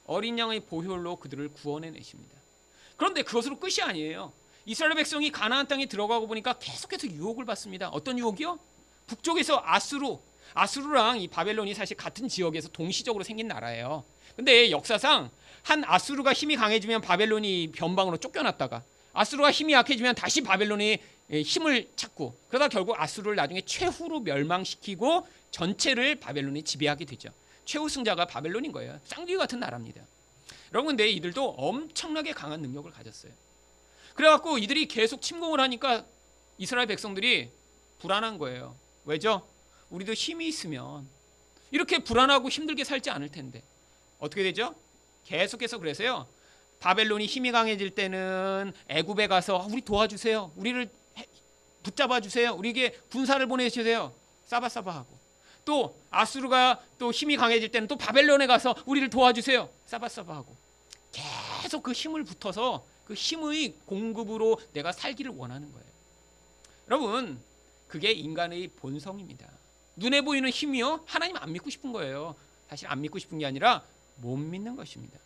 어린 양의 보혈로 그들을 구원해내십니다. 그런데 그것으로 끝이 아니에요. 이스라엘 백성이 가나안 땅에 들어가고 보니까 계속해서 유혹을 받습니다. 어떤 유혹이요? 북쪽에서 아수르랑 이 바벨론이 사실 같은 지역에서 동시적으로 생긴 나라예요. 근데 역사상 한 아수르가 힘이 강해지면 바벨론이 변방으로 쫓겨났다가 아수르가 힘이 약해지면 다시 바벨론이 힘을 찾고 그러다 결국 아수르를 나중에 최후로 멸망시키고 전체를 바벨론이 지배하게 되죠. 최후 승자가 바벨론인 거예요. 쌍둥이 같은 나라입니다. 여러분 근데 이들도 엄청나게 강한 능력을 가졌어요. 그래갖고 이들이 계속 침공을 하니까 이스라엘 백성들이 불안한 거예요. 왜죠? 우리도 힘이 있으면 이렇게 불안하고 힘들게 살지 않을 텐데 어떻게 되죠? 계속해서 그래서요. 바벨론이 힘이 강해질 때는 애굽에 가서 우리 도와주세요. 우리를 붙잡아 주세요. 우리에게 군사를 보내주세요. 싸바싸바하고 또 아수르가 또 힘이 강해질 때는 또 바벨론에 가서 우리를 도와주세요. 싸바싸바하고 계속 그 힘을 붙어서 그 힘의 공급으로 내가 살기를 원하는 거예요. 여러분 그게 인간의 본성입니다. 눈에 보이는 힘이요 하나님 안 믿고 싶은 거예요. 사실 안 믿고 싶은 게 아니라 못 믿는 것입니다.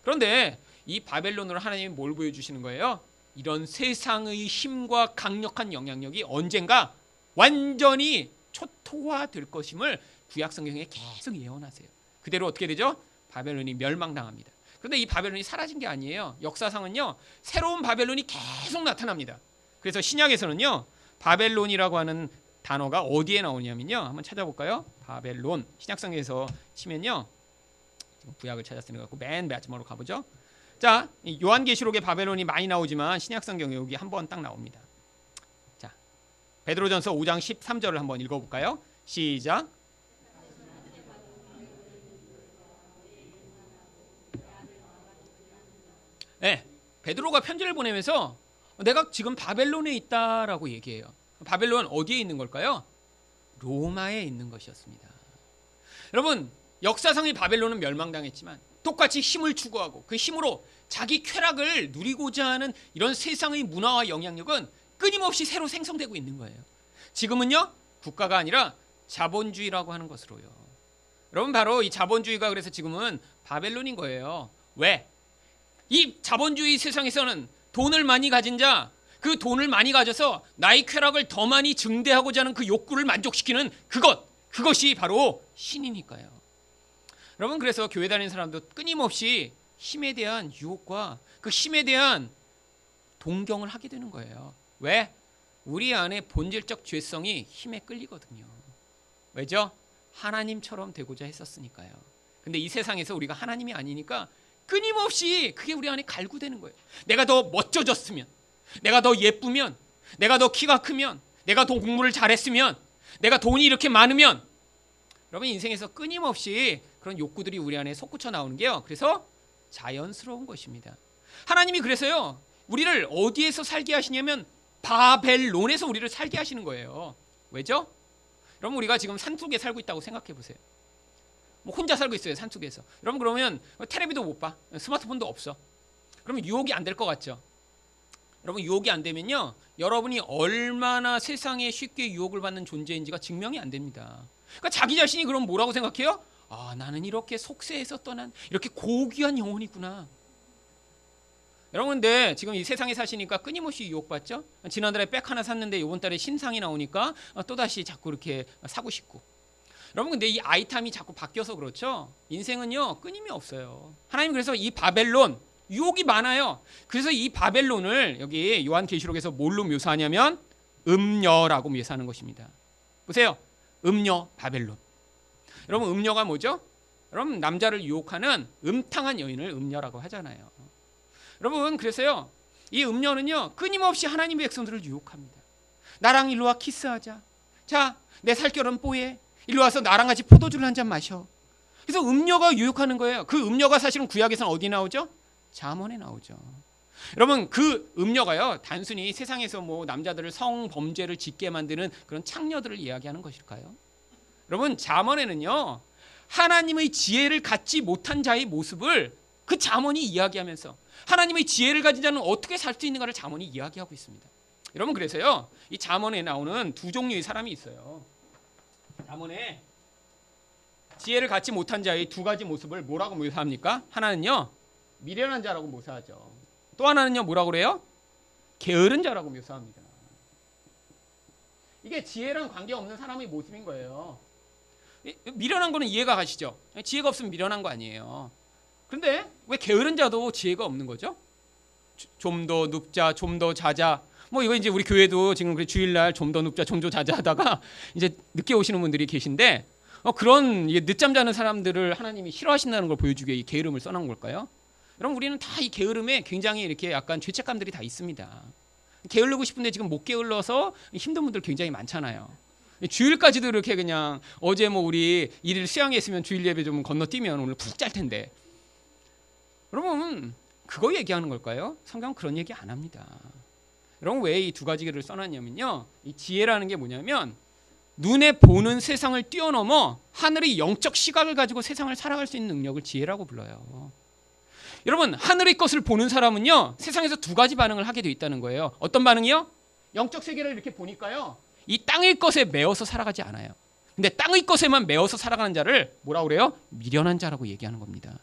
그런데 이 바벨론으로 하나님이 뭘 보여주시는 거예요? 이런 세상의 힘과 강력한 영향력이 언젠가 완전히 초토화될 것임을 구약 성경에 계속 예언하세요. 그대로 어떻게 되죠? 바벨론이 멸망당합니다. 그런데 이 바벨론이 사라진 게 아니에요. 역사상은요 새로운 바벨론이 계속 나타납니다. 그래서 신약에서는요 바벨론이라고 하는 단어가 어디에 나오냐면요 한번 찾아볼까요? 바벨론 신약성경에서 치면요 지금 구약을 찾았으니까 맨 마지막으로 가보죠. 자, 요한계시록에 바벨론이 많이 나오지만 신약성경에 여기 한 번 딱 나옵니다. 자, 베드로전서 5장 13절을 한번 읽어볼까요? 시작. 네, 베드로가 편지를 보내면서 내가 지금 바벨론에 있다라고 얘기해요. 바벨론 어디에 있는 걸까요? 로마에 있는 것이었습니다. 여러분 역사상의 바벨론은 멸망당했지만 똑같이 힘을 추구하고 그 힘으로 자기 쾌락을 누리고자 하는 이런 세상의 문화와 영향력은 끊임없이 새로 생성되고 있는 거예요. 지금은요 국가가 아니라 자본주의라고 하는 것으로요. 여러분 바로 이 자본주의가 그래서 지금은 바벨론인 거예요. 왜? 이 자본주의 세상에서는 돈을 많이 가진 자, 그 돈을 많이 가져서 나의 쾌락을 더 많이 증대하고자 하는 그 욕구를 만족시키는 그것이 바로 신이니까요. 여러분 그래서 교회 다니는 사람도 끊임없이 힘에 대한 유혹과 그 힘에 대한 동경을 하게 되는 거예요. 왜? 우리 안에 본질적 죄성이 힘에 끌리거든요. 왜죠? 하나님처럼 되고자 했었으니까요. 근데 이 세상에서 우리가 하나님이 아니니까 끊임없이 그게 우리 안에 갈구되는 거예요. 내가 더 멋져졌으면, 내가 더 예쁘면, 내가 더 키가 크면, 내가 더 공부를 잘했으면, 내가 돈이 이렇게 많으면 여러분 인생에서 끊임없이 그런 욕구들이 우리 안에 솟구쳐 나오는 게요. 그래서 자연스러운 것입니다. 하나님이 그래서요. 우리를 어디에서 살게 하시냐면 바벨론에서 우리를 살게 하시는 거예요. 왜죠? 여러분 우리가 지금 산속에 살고 있다고 생각해 보세요. 뭐 혼자 살고 있어요. 산속에서. 여러분 그러면 텔레비도 못 봐. 스마트폰도 없어. 그러면 유혹이 안 될 것 같죠? 여러분 유혹이 안 되면요. 여러분이 얼마나 세상에 쉽게 유혹을 받는 존재인지가 증명이 안 됩니다. 그러니까 자기 자신이 그럼 뭐라고 생각해요? 아 나는 이렇게 속세에서 떠난 이렇게 고귀한 영혼이구나. 여러분 근데 지금 이 세상에 사시니까 끊임없이 유혹받죠? 지난달에 백 하나 샀는데 이번 달에 신상이 나오니까 또다시 자꾸 이렇게 사고 싶고. 여러분 근데 이 아이템이 자꾸 바뀌어서 그렇죠? 인생은요 끊임이 없어요. 하나님 그래서 이 바벨론 유혹이 많아요. 그래서 이 바벨론을 여기 요한계시록에서 뭘로 묘사하냐면 음녀라고 묘사하는 것입니다. 보세요. 음녀 바벨론. 여러분 음녀가 뭐죠? 여러분 남자를 유혹하는 음탕한 여인을 음녀라고 하잖아요. 여러분 그래서요 이 음녀는요 끊임없이 하나님의 백성들을 유혹합니다. 나랑 일로 와 키스하자. 자 내 살결은 뽀얘. 일로 와서 나랑 같이 포도주를 한 잔 마셔. 그래서 음녀가 유혹하는 거예요. 그 음녀가 사실은 구약에서는 어디 나오죠? 잠언에 나오죠. 여러분 그 음녀가요 단순히 세상에서 뭐 남자들을 성범죄를 짓게 만드는 그런 창녀들을 이야기하는 것일까요? 여러분 잠언에는요 하나님의 지혜를 갖지 못한 자의 모습을 그 잠언이 이야기하면서 하나님의 지혜를 가진 자는 어떻게 살 수 있는가를 잠언이 이야기하고 있습니다. 여러분 그래서요 이 잠언에 나오는 두 종류의 사람이 있어요. 잠언에 지혜를 갖지 못한 자의 두 가지 모습을 뭐라고 묘사합니까? 하나는요 미련한 자라고 묘사하죠. 또 하나는요 뭐라고 그래요? 게으른 자라고 묘사합니다. 이게 지혜랑 관계없는 사람의 모습인 거예요. 미련한 거는 이해가 가시죠? 지혜가 없으면 미련한 거 아니에요. 그런데 왜 게으른 자도 지혜가 없는 거죠? 좀 더 눕자, 좀 더 자자. 뭐 이거 이제 우리 교회도 지금 그 주일날 좀 더 눕자, 좀 더 자자 하다가 이제 늦게 오시는 분들이 계신데 그런 늦잠 자는 사람들을 하나님이 싫어하신다는 걸 보여주기 위해 이 게으름을 써놓은 걸까요? 여러분 우리는 다 이 게으름에 굉장히 이렇게 약간 죄책감들이 다 있습니다. 게으르고 싶은데 지금 못 게을러서 힘든 분들 굉장히 많잖아요. 주일까지도 이렇게 그냥 어제 뭐 우리 일일 수양했으면 주일 예배 좀 건너뛰면 오늘 푹 잘 텐데. 여러분 그거 얘기하는 걸까요? 성경은 그런 얘기 안 합니다. 여러분 왜 이 두 가지를 써놨냐면요. 이 지혜라는 게 뭐냐면 눈에 보는 세상을 뛰어넘어 하늘의 영적 시각을 가지고 세상을 살아갈 수 있는 능력을 지혜라고 불러요. 여러분 하늘의 것을 보는 사람은요 세상에서 두 가지 반응을 하게 돼 있다는 거예요. 어떤 반응이요? 영적 세계를 이렇게 보니까요 이 땅의 것에 매어서 살아가지 않아요. 근데 땅의 것에만 매어서 살아가는 자를 뭐라고 그래요? 미련한 자라고 얘기하는 겁니다.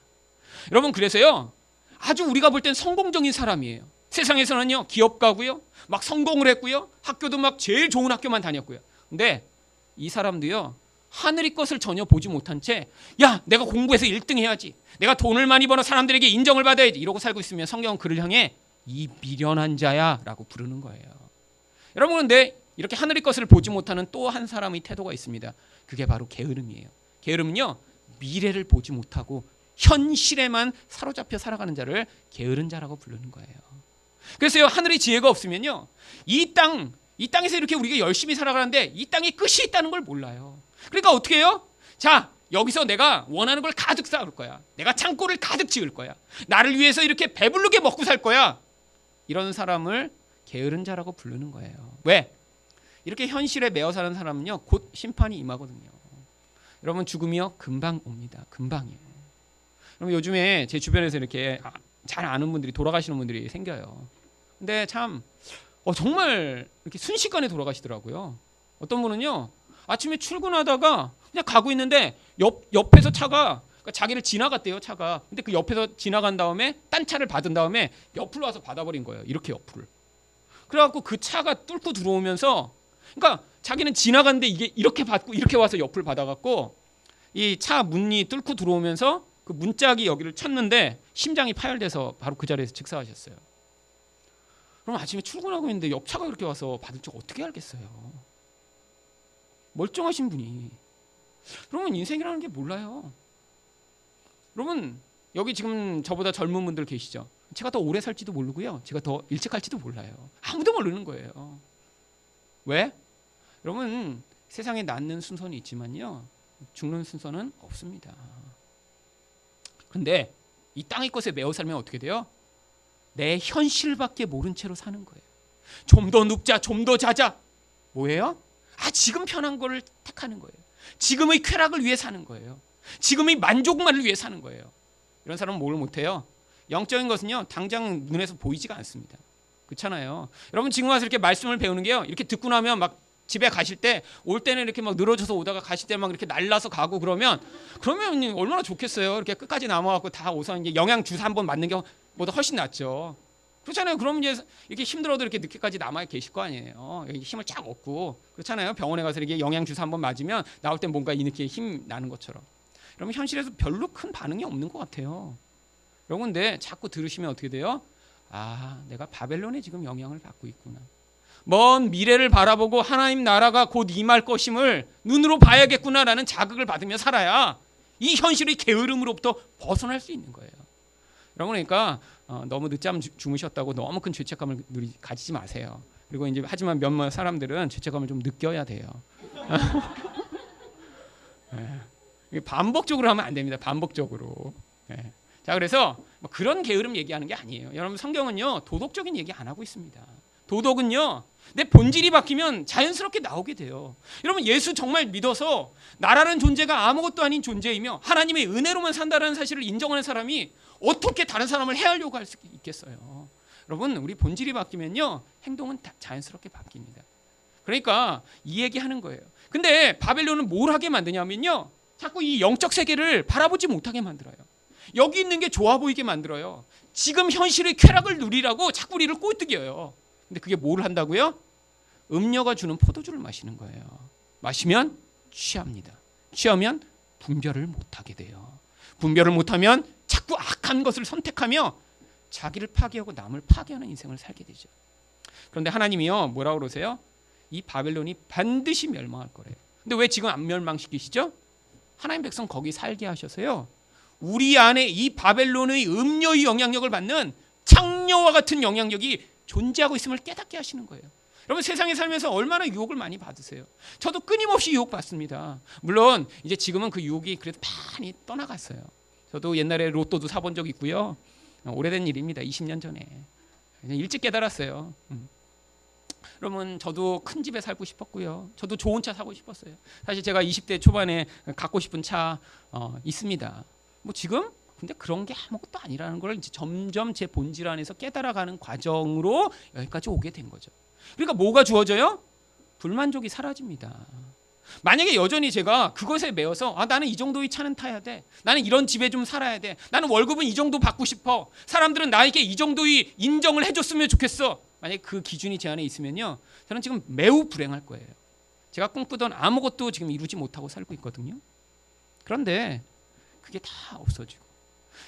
여러분 그래서요 아주 우리가 볼 땐 성공적인 사람이에요. 세상에서는요 기업 가고요 막 성공을 했고요 학교도 막 제일 좋은 학교만 다녔고요. 근데 이 사람도요 하늘의 것을 전혀 보지 못한 채 야 내가 공부해서 1등 해야지, 내가 돈을 많이 벌어 사람들에게 인정을 받아야지 이러고 살고 있으면 성경은 그를 향해 이 미련한 자야 라고 부르는 거예요. 여러분 근데 이렇게 하늘의 것을 보지 못하는 또 한 사람의 태도가 있습니다. 그게 바로 게으름이에요. 게으름은요 미래를 보지 못하고 현실에만 사로잡혀 살아가는 자를 게으른 자라고 부르는 거예요. 그래서요 하늘의 지혜가 없으면요 이 땅에서 이렇게 우리가 열심히 살아가는데 이 땅에 끝이 있다는 걸 몰라요. 그러니까 어떻게 해요? 자 여기서 내가 원하는 걸 가득 쌓을 거야. 내가 창고를 가득 지을 거야. 나를 위해서 이렇게 배부르게 먹고 살 거야. 이런 사람을 게으른 자라고 부르는 거예요. 왜? 이렇게 현실에 매어 사는 사람은요 곧 심판이 임하거든요. 여러분 죽음이요 금방 옵니다. 금방이에요. 여러분 요즘에 제 주변에서 이렇게 잘 아는 분들이 돌아가시는 분들이 생겨요. 근데 참 정말 이렇게 순식간에 돌아가시더라고요. 어떤 분은요 아침에 출근하다가 그냥 가고 있는데 옆에서 차가 그러니까 자기를 지나갔대요 차가. 근데 그 옆에서 지나간 다음에 딴 차를 받은 다음에 옆으로 와서 받아버린 거예요. 이렇게 옆을. 그래갖고 그 차가 뚫고 들어오면서 그러니까 자기는 지나갔는데 이게 이렇게 받고 이렇게 와서 옆을 받아갖고 이 차 문이 뚫고 들어오면서 그 문짝이 여기를 쳤는데 심장이 파열돼서 바로 그 자리에서 즉사하셨어요. 그럼 아침에 출근하고 있는데 옆차가 그렇게 와서 받을 줄 어떻게 알겠어요? 멀쩡하신 분이. 그러면 인생이라는 게 몰라요. 여러분 여기 지금 저보다 젊은 분들 계시죠? 제가 더 오래 살지도 모르고요 제가 더 일찍 갈지도 몰라요. 아무도 모르는 거예요. 왜? 여러분 세상에 낳는 순서는 있지만요 죽는 순서는 없습니다. 근데 이 땅의 것에 매어 살면 어떻게 돼요? 내 현실밖에 모른 채로 사는 거예요. 좀 더 눕자, 좀 더 자자. 뭐예요? 지금 편한 거를 택하는 거예요. 지금의 쾌락을 위해 사는 거예요. 지금의 만족만을 위해 사는 거예요. 이런 사람은 뭘 못해요? 영적인 것은요 당장 눈에서 보이지가 않습니다. 그렇잖아요. 여러분 지금 와서 이렇게 말씀을 배우는 게요 이렇게 듣고 나면 막 집에 가실 때 올 때는 이렇게 막 늘어져서 오다가 가실 때 막 이렇게 날라서 가고 그러면 얼마나 좋겠어요. 이렇게 끝까지 남아갖고 다 우선 이제 영양 주사 한번 맞는 경우보다 훨씬 낫죠. 그렇잖아요. 그럼 이제 이렇게 힘들어도 이렇게 늦게까지 남아 계실 거 아니에요. 힘을 쫙 얻고 그렇잖아요. 병원에 가서 이렇게 영양 주사 한번 맞으면 나올 때 뭔가 이렇게 힘 나는 것처럼. 여러분 현실에서 별로 큰 반응이 없는 것 같아요. 여러분 근데 자꾸 들으시면 어떻게 돼요? 내가 바벨론에 지금 영향을 받고 있구나. 먼 미래를 바라보고 하나님 나라가 곧 임할 것임을 눈으로 봐야겠구나라는 자극을 받으며 살아야 이 현실의 게으름으로부터 벗어날 수 있는 거예요. 여러분 그러니까 너무 늦잠 주무셨다고 너무 큰 죄책감을 가지지 마세요. 그리고 이제 하지만 몇몇 사람들은 죄책감을 좀 느껴야 돼요. 반복적으로 하면 안 됩니다. 반복적으로. 자 그래서 그런 게으름 얘기하는 게 아니에요. 여러분 성경은요 도덕적인 얘기 안 하고 있습니다. 도덕은요 내 본질이 바뀌면 자연스럽게 나오게 돼요. 여러분 예수 정말 믿어서 나라는 존재가 아무것도 아닌 존재이며 하나님의 은혜로만 산다는 사실을 인정하는 사람이 어떻게 다른 사람을 해하려고 할 수 있겠어요? 여러분 우리 본질이 바뀌면요 행동은 다 자연스럽게 바뀝니다. 그러니까 이 얘기하는 거예요. 근데 바벨론은 뭘 하게 만드냐면요 자꾸 이 영적 세계를 바라보지 못하게 만들어요. 여기 있는 게 좋아 보이게 만들어요. 지금 현실의 쾌락을 누리라고 자꾸 우리를 꼴뚜기여요. 근데 그게 뭘 한다고요? 음료가 주는 포도주를 마시는 거예요. 마시면 취합니다. 취하면 분별을 못하게 돼요. 분별을 못하면 자꾸 악한 것을 선택하며 자기를 파괴하고 남을 파괴하는 인생을 살게 되죠. 그런데 하나님이요 뭐라고 그러세요? 이 바벨론이 반드시 멸망할 거래요. 근데 왜 지금 안 멸망시키시죠? 하나님 백성 거기 살게 하셔서요, 우리 안에 이 바벨론의 음료의 영향력을 받는 창녀와 같은 영향력이 존재하고 있음을 깨닫게 하시는 거예요. 여러분, 세상에 살면서 얼마나 유혹을 많이 받으세요? 저도 끊임없이 유혹받습니다. 물론 이제 지금은 그 유혹이 그래도 많이 떠나갔어요. 저도 옛날에 로또도 사본 적 있고요. 오래된 일입니다. 20년 전에. 일찍 깨달았어요. 그러면 저도 큰 집에 살고 싶었고요. 저도 좋은 차 사고 싶었어요. 사실 제가 20대 초반에 갖고 싶은 차 있습니다. 뭐 지금 근데 그런 게 아무것도 아니라는 걸 이제 점점 제 본질 안에서 깨달아가는 과정으로 여기까지 오게 된 거죠. 그러니까 뭐가 주어져요? 불만족이 사라집니다. 만약에 여전히 제가 그것에 매여서 나는 이 정도의 차는 타야 돼, 나는 이런 집에 좀 살아야 돼, 나는 월급은 이 정도 받고 싶어, 사람들은 나에게 이 정도의 인정을 해줬으면 좋겠어, 만약에 그 기준이 제 안에 있으면요, 저는 지금 매우 불행할 거예요. 제가 꿈꾸던 아무것도 지금 이루지 못하고 살고 있거든요. 그런데 그게 다 없어지고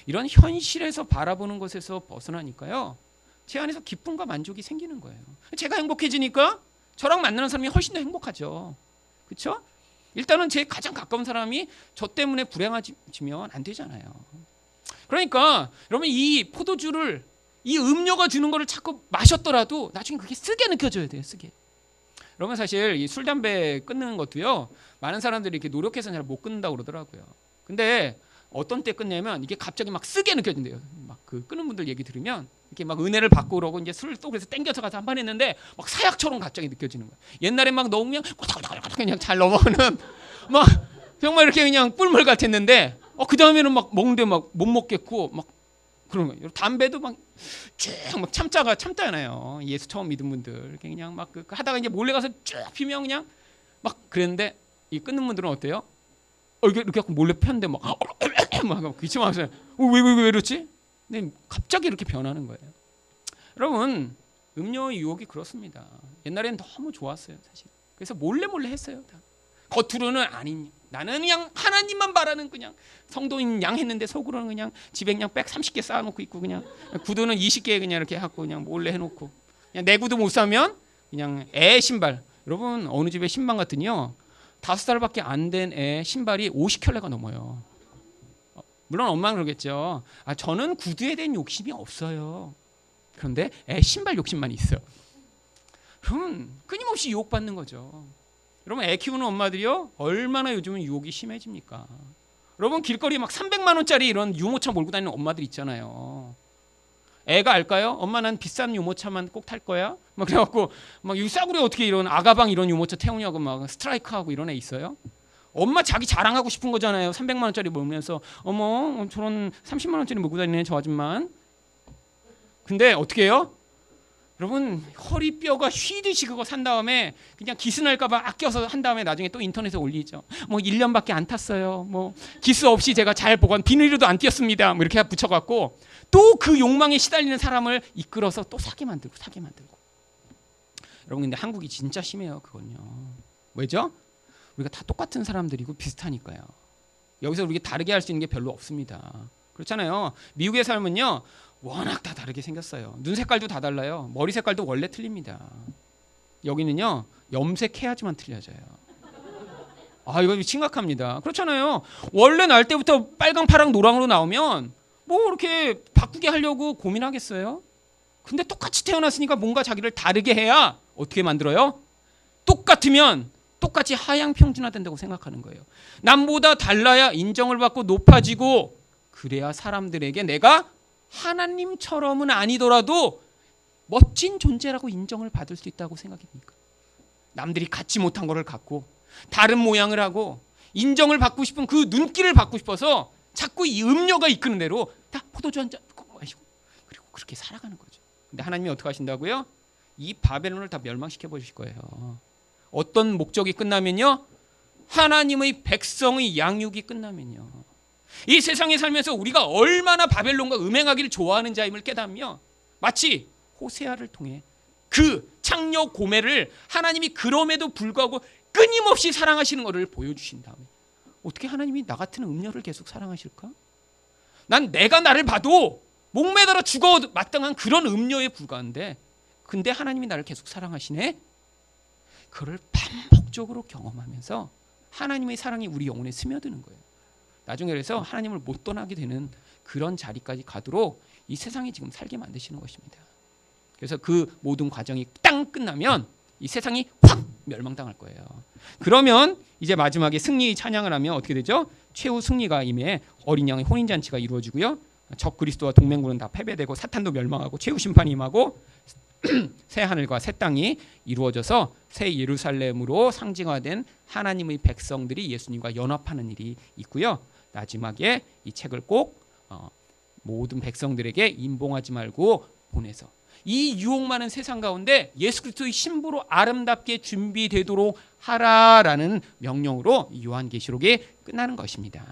이런 현실에서 바라보는 것에서 벗어나니까요, 제 안에서 기쁨과 만족이 생기는 거예요. 제가 행복해지니까 저랑 만나는 사람이 훨씬 더 행복하죠. 그렇죠? 일단은 제 가장 가까운 사람이 저 때문에 불행해지면 안 되잖아요. 그러니까 여러분, 이 포도주를, 이 음료가 주는 거를 자꾸 마셨더라도 나중에 그게 쓰게 느껴져야 돼요. 쓰게. 여러분, 사실 이 술, 담배 끊는 것도요, 많은 사람들이 이렇게 노력해서 잘 못 끊는다고 그러더라고요. 근데 어떤 때 끊냐면 이게 갑자기 막 쓰게 느껴진대요. 막 그 끊는 분들 얘기 들으면 이렇게 막 은혜를 받고 그러고 이제 술을 또 그래서 땡겨서 가서 한 판 했는데 막 사약처럼 갑자기 느껴지는 거예요. 옛날에 막 넣으면 그냥 잘 넘어가는 막 정말 이렇게 그냥 꿀물 같았는데 그 다음에는 막 먹는데 막 못 먹겠고 막 그런 거예요. 담배도 막 쭉 막 참잖아요. 예수 처음 믿은 분들 이렇게 그냥 막 하다가 이제 몰래 가서 쭉 피면 그냥 막 그랬는데, 이 끊는 분들은 어때요? 이렇게 몰래 폈는데 막 기침하면서 왜 이렇지? 근데 갑자기 이렇게 변하는 거예요. 여러분, 음료의 유혹이 그렇습니다. 옛날엔 너무 좋았어요, 사실. 그래서 몰래 했어요. 다. 겉으로는 아닌, 나는 그냥 하나님만 바라는 그냥 성도인 양 했는데 속으로는 그냥 집에 그냥 백 30개 쌓아놓고 있고, 그냥 구두는 20개 그냥 이렇게 하고 그냥 몰래 해놓고, 그냥 내 구두 못 사면 그냥 애 신발. 여러분, 어느 집에 신방 같더니요, 5살밖에 안 된 애 신발이 50켤레가 넘어요. 물론 엄마는 그러겠죠. 저는 구두에 대한 욕심이 없어요. 그런데 애 신발 욕심만 있어요. 그럼 끊임없이 유혹받는 거죠. 여러분, 애 키우는 엄마들이요, 얼마나 요즘은 유혹이 심해집니까? 여러분, 길거리 막 300만 원짜리 이런 유모차 몰고 다니는 엄마들 있잖아요. 애가 알까요? 엄마 난 비싼 유모차만 꼭 탈 거야. 막 그래갖고 막 이 싸구려 어떻게 이런 아가방 이런 유모차 태우냐고 막 스트라이크하고 이런 애 있어요. 엄마 자기 자랑하고 싶은 거잖아요. 300만 원짜리 몰면서 어머 저런 30만 원짜리 몰고 다니네 저 아줌만. 근데 어떻게 해요? 여러분, 허리뼈가 휘듯이 그거 산 다음에 그냥 기스 날까 봐 아껴서 한 다음에 나중에 또 인터넷에 올리죠. 뭐 1년밖에 안 탔어요. 뭐 기스 없이 제가 잘 보관, 비닐로도 안 띄었습니다. 뭐 이렇게 붙여갖고 또 그 욕망에 시달리는 사람을 이끌어서 또 사게 만들고. 여러분, 근데 한국이 진짜 심해요. 그건요. 왜죠? 우리가 다 똑같은 사람들이고 비슷하니까요. 여기서 우리가 다르게 할 수 있는 게 별로 없습니다. 그렇잖아요. 미국에 살면요, 워낙 다 다르게 생겼어요. 눈 색깔도 다 달라요. 머리 색깔도 원래 틀립니다. 여기는요, 염색해야지만 틀려져요. 이거 심각합니다. 그렇잖아요. 원래 날 때부터 빨강, 파랑, 노랑으로 나오면 뭐 이렇게 바꾸게 하려고 고민하겠어요? 근데 똑같이 태어났으니까 뭔가 자기를 다르게 해야 어떻게 만들어요? 똑같으면 똑같이 하향 평준화된다고 생각하는 거예요. 남보다 달라야 인정을 받고 높아지고, 그래야 사람들에게 내가 하나님처럼은 아니더라도 멋진 존재라고 인정을 받을 수 있다고 생각합니까? 남들이 갖지 못한 거를 갖고 다른 모양을 하고 인정을 받고 싶은 그 눈길을 받고 싶어서 자꾸 이 음료가 이끄는 대로 다 포도주 한 잔 마시고, 그리고 그렇게 살아가는 거죠. 근데 하나님이 어떻게 하신다고요? 이 바벨론을 다 멸망시켜 버리실 거예요. 어떤 목적이 끝나면요, 하나님의 백성의 양육이 끝나면요, 이 세상에 살면서 우리가 얼마나 바벨론과 음행하기를 좋아하는 자임을 깨닫으며, 마치 호세아를 통해 그 창녀 고멜을 하나님이 그럼에도 불구하고 끊임없이 사랑하시는 것을 보여주신 다음에 어떻게 하나님이 나 같은 음녀를 계속 사랑하실까? 난 내가 나를 봐도 목매달아 죽어 마땅한 그런 음녀에 불과한데 근데 하나님이 나를 계속 사랑하시네? 그걸 반복적으로 경험하면서 하나님의 사랑이 우리 영혼에 스며드는 거예요. 나중에 그래서 하나님을 못 떠나게 되는 그런 자리까지 가도록 이 세상에 지금 살게 만드시는 것입니다. 그래서 그 모든 과정이 땅 끝나면 이 세상이 확 멸망당할 거예요. 그러면 이제 마지막에 승리 찬양을 하면 어떻게 되죠? 최후 승리가 임해 어린 양의 혼인잔치가 이루어지고요. 적 그리스도와 동맹군은 다 패배되고 사탄도 멸망하고 최후 심판이 임하고 새 하늘과 새 땅이 이루어져서 새 예루살렘으로 상징화된 하나님의 백성들이 예수님과 연합하는 일이 있고요. 마지막에 이 책을 꼭 모든 백성들에게 임봉하지 말고 보내서 이 유혹 많은 세상 가운데 예수 그리스도의 신부로 아름답게 준비되도록 하라라는 명령으로 요한계시록이 끝나는 것입니다.